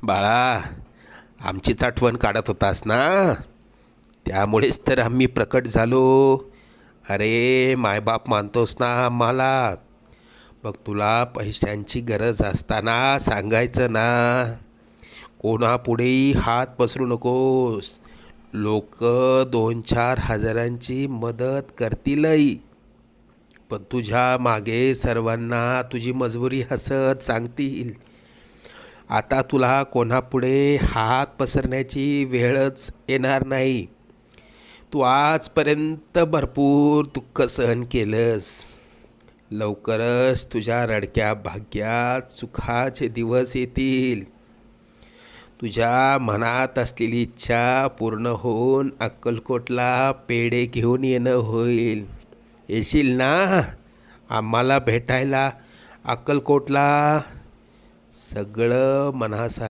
बाळा, आमचीच आठवण काढत होतास ना, त्यामुळेच तर आम्ही प्रकट झालो. अरे मायबाप मानतोस ना आम्हाला, मग तुला पैशांची गरज असताना सांगायचं ना. कोणापुढेही हात पसरू नकोस. लोक 2-4 हजारांची मदत करतीलही, पण तुझ्या मागे सर्वांना तुझी मजबुरी हसत सांगतील. आता तुला कोणापुढे हात पसरण्याची वेळच येणार नाही. तू आजपर्यंत भरपूर दुःख सहन केलंस. लवकरच तुझ्या रडक्या भाग्यात सुखाचे दिवस येतील. तुझ्या मनात असलेली इच्छा पूर्ण होऊन अक्कलकोटला पेढे घेऊन येणं होईल. येशील ना आम्हाला भेटायला अक्कलकोटला? सगळं मनासा